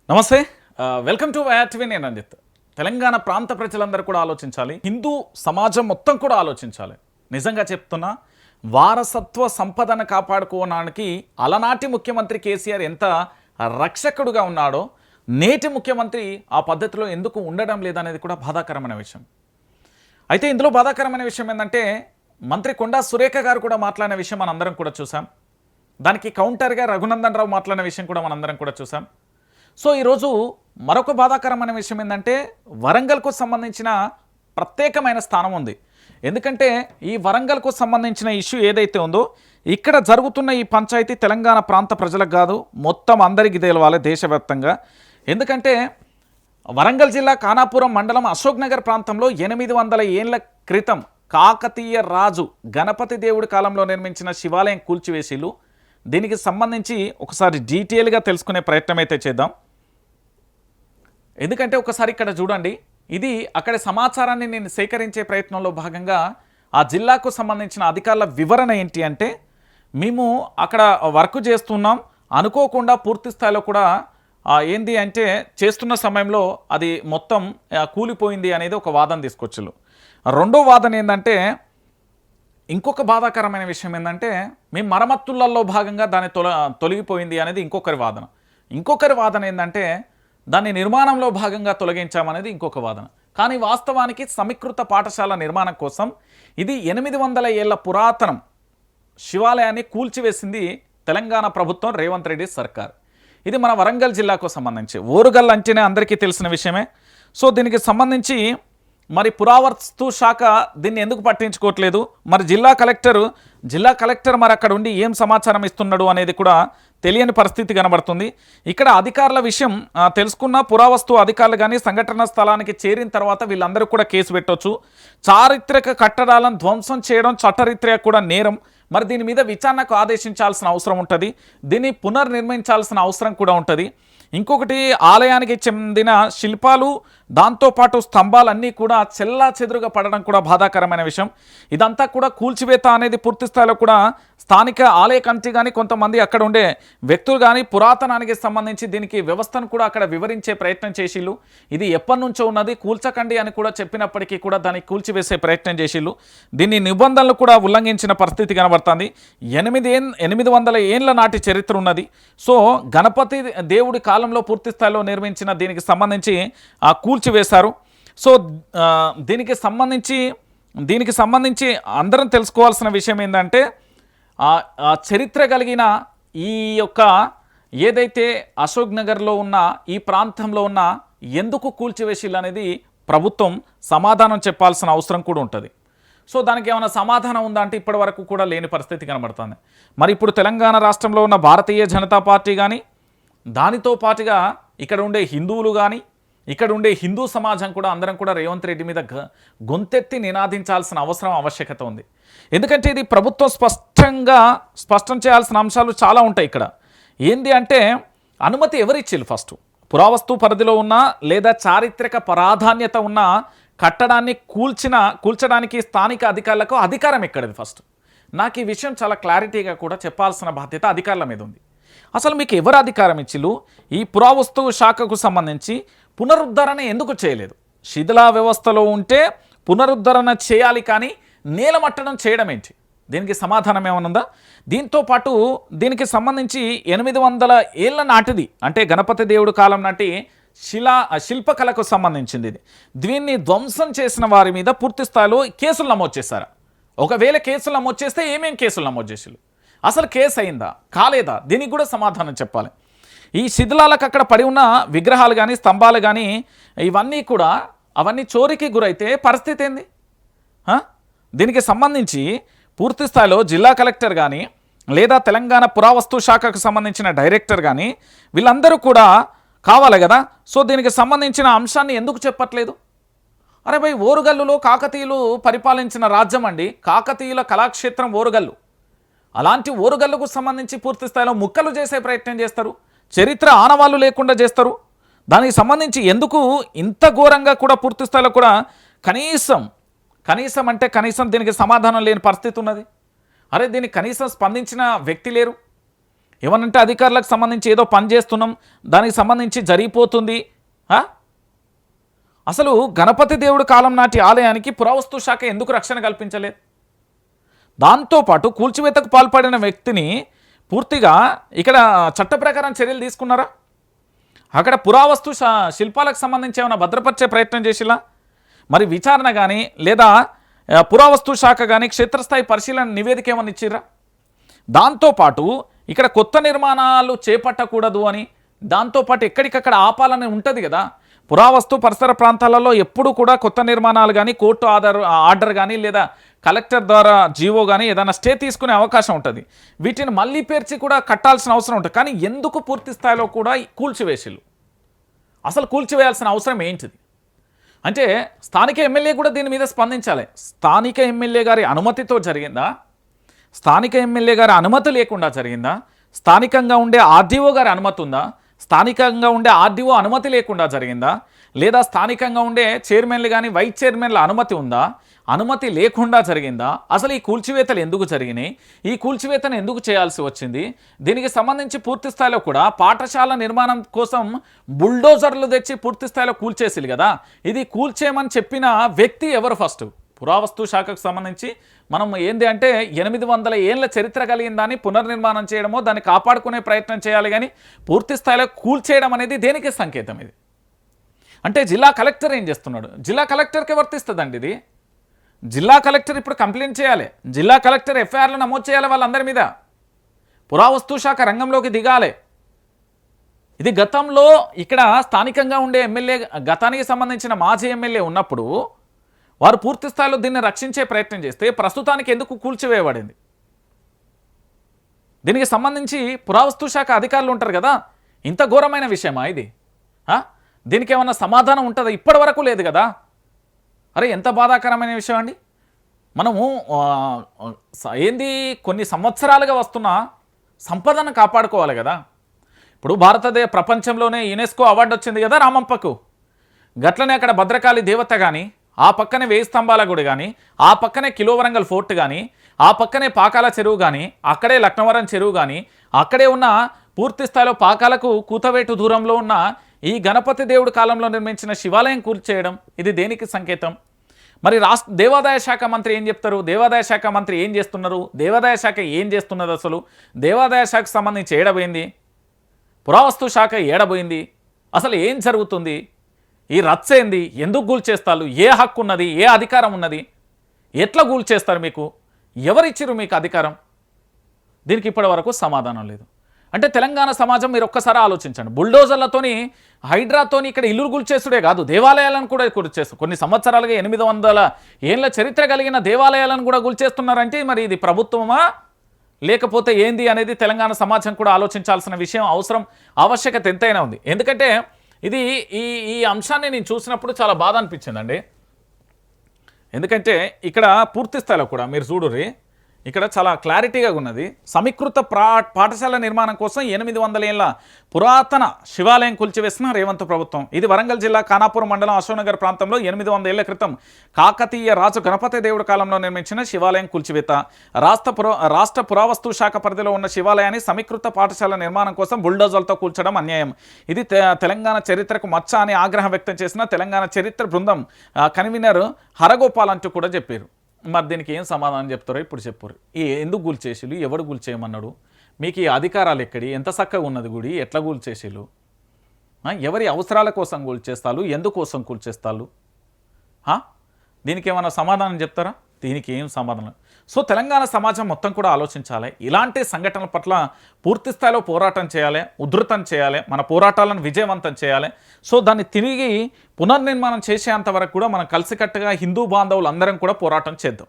నమస్తే welcome to TV. నేను రంజిత్. తెలంగాణ ప్రాంత ప్రజలందరూ కూడా ఆలోచించాలి, హిందూ సమాజం మొత్తం కూడా ఆలోచించాలి. నిజంగా చెప్తున్నా, వారసత్వ సంపదను కాపాడుకోవడానికి అలనాటి ముఖ్యమంత్రి కేసీఆర్ ఎంత రక్షకుడుగా ఉన్నాడో నేటి ముఖ్యమంత్రి ఆ పద్ధతిలో ఎందుకు ఉండడం లేదనేది కూడా బాధాకరమైన విషయం. అయితే ఇందులో బాధాకరమైన విషయం ఏంటంటే, మంత్రి కొండా సురేఖ గారు కూడా మాట్లాడిన విషయం మనందరం కూడా చూసాం. దానికి కౌంటర్గా రఘునందన్ రావు మాట్లాడిన విషయం కూడా మనందరం కూడా చూసాం. సో ఈరోజు మరొక బాధాకరమైన విషయం ఏంటంటే, వరంగల్కు సంబంధించిన ప్రత్యేకమైన స్థానం ఉంది. ఎందుకంటే ఈ వరంగల్కు సంబంధించిన ఇష్యూ ఏదైతే ఉందో, ఇక్కడ జరుగుతున్న ఈ పంచాయతీ తెలంగాణ ప్రాంత ప్రజలకు కాదు, మొత్తం అందరికీ తెలవాలి దేశవ్యాప్తంగా. ఎందుకంటే వరంగల్ జిల్లా ఖానాపురం మండలం అశోక్ నగర్ ప్రాంతంలో 800 ఏళ్ల క్రితం కాకతీయ రాజు గణపతి దేవుడి కాలంలో నిర్మించిన శివాలయం కూల్చివేసిలు. దీనికి సంబంధించి ఒకసారి డీటెయిల్గా తెలుసుకునే ప్రయత్నం అయితే చేద్దాం. ఎందుకంటే ఒకసారి ఇక్కడ చూడండి, ఇది అక్కడి సమాచారాన్ని నేను సేకరించే ప్రయత్నంలో భాగంగా ఆ జిల్లాకు సంబంధించిన అధికారుల వివరణ ఏంటి అంటే, మేము అక్కడ వర్క్ చేస్తున్నాం, అనుకోకుండా పూర్తి స్థాయిలో కూడా ఏంది అంటే చేస్తున్న సమయంలో అది మొత్తం కూలిపోయింది అనేది ఒక వాదన తీసుకొచ్చులు. రెండో వాదన ఏంటంటే, ఇంకొక బాధాకరమైన విషయం ఏంటంటే, మేము మరమ్మతులలో భాగంగా దాన్ని తొలగిపోయింది అనేది ఇంకొకరి వాదన ఏంటంటే, దాన్ని నిర్మాణంలో భాగంగా తొలగించామనేది ఇంకొక వాదన. కానీ వాస్తవానికి సమీకృత పాఠశాల నిర్మాణం కోసం ఇది 800 ఏళ్ల పురాతనం శివాలయాన్ని కూల్చివేసింది తెలంగాణ ప్రభుత్వం, రేవంత్ రెడ్డి సర్కార్. ఇది మన వరంగల్ జిల్లాకు సంబంధించి. ఓరుగల్ అంటేనే అందరికీ తెలిసిన విషయమే. సో దీనికి సంబంధించి మరి పురావస్తు శాఖ దీన్ని ఎందుకు పట్టించుకోవట్లేదు, మరి జిల్లా కలెక్టర్ మరి అక్కడ ఉండి ఏం సమాచారం ఇస్తున్నాడు అనేది కూడా తెలియని పరిస్థితి కనబడుతుంది. ఇక్కడ అధికారుల విషయం తెలుసుకున్న పురావస్తు అధికారులు కానీ సంఘటన స్థలానికి చేరిన తర్వాత వీళ్ళందరూ కూడా కేసు పెట్టవచ్చు. చారిత్రక కట్టడాలను ధ్వంసం చేయడం చట్టరీత్యా కూడా నేరం. మరి దీని మీద విచారణకు ఆదేశించాల్సిన అవసరం ఉంటుంది, దీన్ని పునర్నిర్మించాల్సిన అవసరం కూడా ఉంటుంది. ఇంకొకటి, ఆలయానికి చెందిన శిల్పాలు దాంతోపాటు స్తంభాలన్నీ కూడా చెల్లా చెదురుగా పడడం కూడా బాధాకరమైన విషయం. ఇదంతా కూడా కూల్చివేత అనేది పూర్తి స్థాయిలో కూడా స్థానిక ఆలయ కమిటీ కానీ కొంతమంది అక్కడ ఉండే వ్యక్తులు కానీ పురాతనానికి సంబంధించి దీనికి వ్యవస్థను కూడా అక్కడ వివరించే ప్రయత్నం చేసిళ్ళు. ఇది ఎప్పటి నుంచో ఉన్నది, కూల్చకండి అని కూడా చెప్పినప్పటికీ కూడా దాన్ని కూల్చివేసే ప్రయత్నం చేసిళ్ళు. దీన్ని నిబంధనలు కూడా ఉల్లంఘించిన పరిస్థితి కనబడుతుంది. 800 ఏళ్ల నాటి చరిత్ర ఉన్నది. సో గణపతి దేవుడి కాలంలో పూర్తి స్థాయిలో నిర్మించిన దీనికి సంబంధించి కూల్చివేశారు. సో దీనికి సంబంధించి అందరం తెలుసుకోవాల్సిన విషయం ఏంటంటే, చరిత్ర కలిగిన ఈ యొక్క ఏదైతే అశోక్ నగర్లో ఉన్న ఈ ప్రాంతంలో ఉన్న ఎందుకు కూల్చివేసిల్లు అనేది ప్రభుత్వం సమాధానం చెప్పాల్సిన అవసరం కూడా ఉంటుంది. సో దానికి ఏమైనా సమాధానం ఉందా అంటే ఇప్పటి వరకు కూడా లేని పరిస్థితి కనబడుతుంది. మరి ఇప్పుడు తెలంగాణ రాష్ట్రంలో ఉన్న భారతీయ జనతా పార్టీ కానీ, దానితో పాటుగా ఇక్కడ ఉండే హిందువులు కానీ, ఇక్కడ ఉండే హిందూ సమాజం కూడా అందరం కూడా రేవంత్ రెడ్డి మీద గొంతెత్తి నినాదించాల్సిన ఆవశ్యకత ఉంది. ఎందుకంటే ఇది ప్రభుత్వం స్పష్టం చేయాల్సిన అంశాలు చాలా ఉంటాయి. ఇక్కడ ఏంది అంటే, అనుమతి ఎవరిచ్చిల్లు? ఫస్ట్ పురావస్తు పరిధిలో ఉన్న లేదా చారిత్రక ప్రాధాన్యత ఉన్న కట్టడాన్ని కూల్చడానికి స్థానిక అధికారులకు అధికారం ఎక్కడిది? ఫస్ట్ నాకు ఈ విషయం చాలా క్లారిటీగా కూడా చెప్పాల్సిన బాధ్యత అధికారుల మీద ఉంది. అసలు మీకు ఎవరు అధికారం ఇచ్చిల్లు? ఈ పురావస్తు శాఖకు సంబంధించి పునరుద్ధరణ ఎందుకు చేయలేదు? శిథిలా వ్యవస్థలో ఉంటే పునరుద్ధరణ చేయాలి, కానీ నేలమట్టడం చేయడం ఏంటి? దీనికి సమాధానం ఏమనుందా? దీంతోపాటు దీనికి సంబంధించి 800 ఏళ్ల నాటిది అంటే గణపతి దేవుడు కాలం నాటి శిల్పకళకు సంబంధించింది. దీన్ని ధ్వంసం చేసిన వారి మీద పూర్తి స్థాయిలో కేసులు నమోదు చేశారా? ఒకవేళ కేసులు నమోదు చేస్తే ఏమేం కేసులు నమోదు చేసిల్లు? అసలు కేసు అయిందా కాలేదా? దీనికి కూడా సమాధానం చెప్పాలి. ఈ శిథిలాలకు అక్కడ పడి ఉన్న విగ్రహాలు కానీ స్తంభాలు కానీ అవన్నీ చోరీకి గురైతే పరిస్థితి ఏంది? దీనికి సంబంధించి పూర్తి స్థాయిలో జిల్లా కలెక్టర్ కానీ లేదా తెలంగాణ పురావస్తు శాఖకు సంబంధించిన డైరెక్టర్ కానీ వీళ్ళందరూ కూడా కావాలి కదా. సో దీనికి సంబంధించిన అంశాన్ని ఎందుకు చెప్పట్లేదు? అరే భయ్, ఓరుగల్లులో కాకతీయులు పరిపాలించిన రాజ్యం అండి, కాకతీయుల కళాక్షేత్రం ఓరుగల్లు. అలాంటి ఓరుగల్లుకు సంబంధించి పూర్తి స్థాయిలో ముక్కలు చేసే ప్రయత్నం చేస్తారు, చరిత్ర ఆనవాళ్ళు లేకుండా చేస్తారు. దానికి సంబంధించి ఎందుకు ఇంత ఘోరంగా కూడా పూర్తి స్థాయిలో కూడా కనీసం దీనికి సమాధానం లేని పరిస్థితి ఉన్నది. అరే దీనికి కనీసం స్పందించిన వ్యక్తి లేరు. ఏమనంటే అధికారులకు సంబంధించి ఏదో పని చేస్తున్నాం, దానికి సంబంధించి జరిగిపోతుంది. అసలు గణపతి దేవుడి కాలం నాటి ఆలయానికి పురావస్తు శాఖ ఎందుకు రక్షణ కల్పించలేదు? దాంతోపాటు కూల్చివేతకు పాల్పడిన వ్యక్తిని పూర్తిగా ఇక్కడ చట్ట ప్రకారం చర్యలు తీసుకున్నారా? అక్కడ పురావస్తు శిల్పాలకు సంబంధించి ఏమైనా భద్రపరిచే ప్రయత్నం చేసిలా? మరి విచారణ కానీ లేదా పురావస్తు శాఖ కానీ క్షేత్రస్థాయి పరిశీలన నివేదిక ఏమని ఇచ్చిర్రా? దాంతోపాటు ఇక్కడ కొత్త నిర్మాణాలు చేపట్టకూడదు అని, దాంతోపాటు ఎక్కడికక్కడ ఆపాలని ఉంటుంది కదా. పురావస్తు పరిసర ప్రాంతాలలో ఎప్పుడు కూడా కొత్త నిర్మాణాలు కానీ కోర్టు ఆర్డర్ కానీ లేదా కలెక్టర్ ద్వారా జీవో కానీ ఏదైనా స్టే తీసుకునే అవకాశం ఉంటుంది. వీటిని మళ్ళీ పేర్చి కూడా కట్టాల్సిన అవసరం ఉంటుంది. కానీ ఎందుకు పూర్తి స్థాయిలో కూడా కూల్చివేసిళ్ళు? అసలు కూల్చివేయాల్సిన అవసరం ఏంటిది అంటే స్థానిక ఎమ్మెల్యే కూడా దీని మీద స్పందించాలి. స్థానిక ఎమ్మెల్యే గారి అనుమతితో జరిగిందా? స్థానిక ఎమ్మెల్యే గారి అనుమతి లేకుండా జరిగిందా? స్థానికంగా ఉండే ఆర్డీఓ గారి అనుమతి ఉందా? స్థానికంగా ఉండే ఆర్డీఓ అనుమతి లేకుండా జరిగిందా? లేదా స్థానికంగా ఉండే చైర్మన్లు కానీ వైస్ చైర్మన్ల అనుమతి ఉందా? అనుమతి లేకుండా జరిగిందా? అసలు ఈ కూల్చివేతలు ఎందుకు జరిగినాయి? ఈ కూల్చివేతను ఎందుకు చేయాల్సి వచ్చింది? దీనికి సంబంధించి పూర్తి స్థాయిలో కూడా పాఠశాల నిర్మాణం కోసం బుల్డోజర్లు తెచ్చి పూర్తి స్థాయిలో కూల్చేసిలు కదా. ఇది కూల్చేయమని చెప్పిన వ్యక్తి ఎవరు? ఫస్ట్ పురావస్తు శాఖకు సంబంధించి మనం ఏంది అంటే 800 ఏళ్ల చరిత్ర కలిగిన దాన్ని పునర్నిర్మాణం చేయడమో దాన్ని కాపాడుకునే ప్రయత్నం చేయాలి. కానీ పూర్తి స్థాయిలో కూల్చేయడం అనేది దేనికి సంకేతం? ఇది అంటే జిల్లా కలెక్టర్ ఏం చేస్తున్నాడు? జిల్లా కలెక్టర్కి వర్తిస్తుందండి ఇది. జిల్లా కలెక్టర్ ఇప్పుడు కంప్లైంట్ చేయాలి. జిల్లా కలెక్టర్ ఎఫ్ఐఆర్లు నమోదు చేయాలి వాళ్ళందరి మీద. పురావస్తు శాఖ రంగంలోకి దిగాలి. ఇది గతంలో ఇక్కడ స్థానికంగా ఉండే ఎమ్మెల్యే, గతానికి సంబంధించిన మాజీ ఎమ్మెల్యే ఉన్నప్పుడు వారు పూర్తి స్థాయిలో దీన్ని రక్షించే ప్రయత్నం చేస్తే ప్రస్తుతానికి ఎందుకు కూల్చివేయబడింది? దీనికి సంబంధించి పురావస్తు శాఖ అధికారులు ఉంటారు కదా. ఇంత ఘోరమైన విషయమా ఇది? దీనికి ఏమన్నా సమాధానం ఉంటుందా? ఇప్పటి వరకు లేదు కదా. అరే ఎంత బాధాకరమైన విషయం అండి. మనము ఏంది కొన్ని సంవత్సరాలుగా వస్తున్న సంపదను కాపాడుకోవాలి కదా. ఇప్పుడు భారతదేశ ప్రపంచంలోనే యునెస్కో అవార్డు వచ్చింది కదా రామప్పకు. గట్లనే అక్కడ భద్రకాళి దేవత కానీ, ఆ పక్కనే 1000 స్తంభాల గుడి కానీ, ఆ పక్కనే కిలోవరంగల్ ఫోర్ట్ కానీ, ఆ పక్కనే పాకాల చెరువు కానీ, అక్కడే లక్నవరం చెరువు కానీ, అక్కడే ఉన్న పూర్తి స్థాయిలో పాకాలకు కూతవేటు దూరంలో ఉన్న ఈ గణపతి దేవుడి కాలంలో నిర్మించిన శివాలయం కూల్చేయడం ఇది దేనికి సంకేతం? మరి దేవాదాయ శాఖ మంత్రి ఏం చెప్తారు? దేవాదాయ శాఖ మంత్రి ఏం చేస్తున్నారు? దేవాదాయ శాఖ ఏం చేస్తున్నది? అసలు దేవాదాయ శాఖకు సంబంధించి ఏడబోయింది? పురావస్తు శాఖ ఏడబోయింది? అసలు ఏం జరుగుతుంది? ఈ రచ్చేంది? ఎందుకు కూల్చేస్తారు? ఏ హక్కు ఉన్నది? ఏ అధికారం ఉన్నది? ఎట్లా కూల్చేస్తారు? మీకు ఎవరిచ్చిరు మీకు అధికారం? దీనికి ఇప్పటి వరకు సమాధానం లేదు. అంటే తెలంగాణ సమాజం మీరు ఒక్కసారి ఆలోచించండి. బుల్డోజర్లతోని హైడ్రాతోని ఇక్కడ ఇల్లు కూల్చేసుడే కాదు, దేవాలయాలను కూడా కూల్చేస్తారు. కొన్ని సంవత్సరాలుగా 800 ఏళ్ళ చరిత్ర కలిగిన దేవాలయాలను కూడా కూల్చేస్తున్నారంటే మరి ఇది ప్రభుత్వమా లేకపోతే ఏంది అనేది తెలంగాణ సమాజం కూడా ఆలోచించాల్సిన విషయం, అవసరం, ఆవశ్యకత ఎంతైనా ఉంది. ఎందుకంటే ఇది ఈ అంశాన్ని నేను చూసినప్పుడు చాలా బాధ అనిపించిందండి. ఎందుకంటే ఇక్కడ పూర్తి స్థాయిలో కూడా మీరు చూడుర్రి, ఇక్కడ చాలా క్లారిటీగా ఉన్నది. సమీకృత పాఠశాల నిర్మాణం కోసం 800 ఏళ్ల పురాతన శివాలయం కూల్చివేసిన రేవంత్ ప్రభుత్వం. ఇది వరంగల్ జిల్లా ఖానాపూర్ మండలం అశోక్నగర్ ప్రాంతంలో 800 ఏళ్ల క్రితం కాకతీయ రాజు గణపతి దేవుడి కాలంలో నిర్మించిన శివాలయం కూల్చివేత. రాష్ట్ర పురావస్తు శాఖ పరిధిలో ఉన్న శివాలయాన్ని సమీకృత పాఠశాల నిర్మాణం కోసం బుల్డోజర్లతో కూల్చడం అన్యాయం. ఇది తెలంగాణ చరిత్రకు మచ్చ అని ఆగ్రహం వ్యక్తం చేసిన తెలంగాణ చరిత్ర బృందం కన్వీనర్ హరగోపాల్ అంటూ కూడా చెప్పారు. మరి దీనికి ఏం సమాధానం చెప్తారో ఇప్పుడు చెప్పారు. ఎందుకు కూల్చేసిలు? ఎవడు కూల్చేయమన్నాడు? మీకు ఈ అధికారాలు ఎక్కడి? ఎంత చక్కగా ఉన్నది గుడి, ఎట్లా కూల్చేసిలు? ఎవరి అవసరాల కోసం కూల్చేస్తారు? ఎందుకోసం కూల్చేస్తారు? దీనికి ఏమైనా సమాధానం చెప్తారా? దీనికి ఏం సమాధానం? సో తెలంగాణ సమాజం మొత్తం కూడా ఆలోచించాలి. ఇలాంటి సంఘటనల పట్ల పూర్తి స్థాయిలో పోరాటం చేయాలి, ఉధృతం చేయాలి, మన పోరాటాలను విజయవంతం చేయాలి. సో దాన్ని తిరిగి పునర్నిర్మాణం చేసేంత వరకు కూడా మనం కలిసికట్టుగా హిందూ బాంధవులు అందరం కూడా పోరాటం చేద్దాం.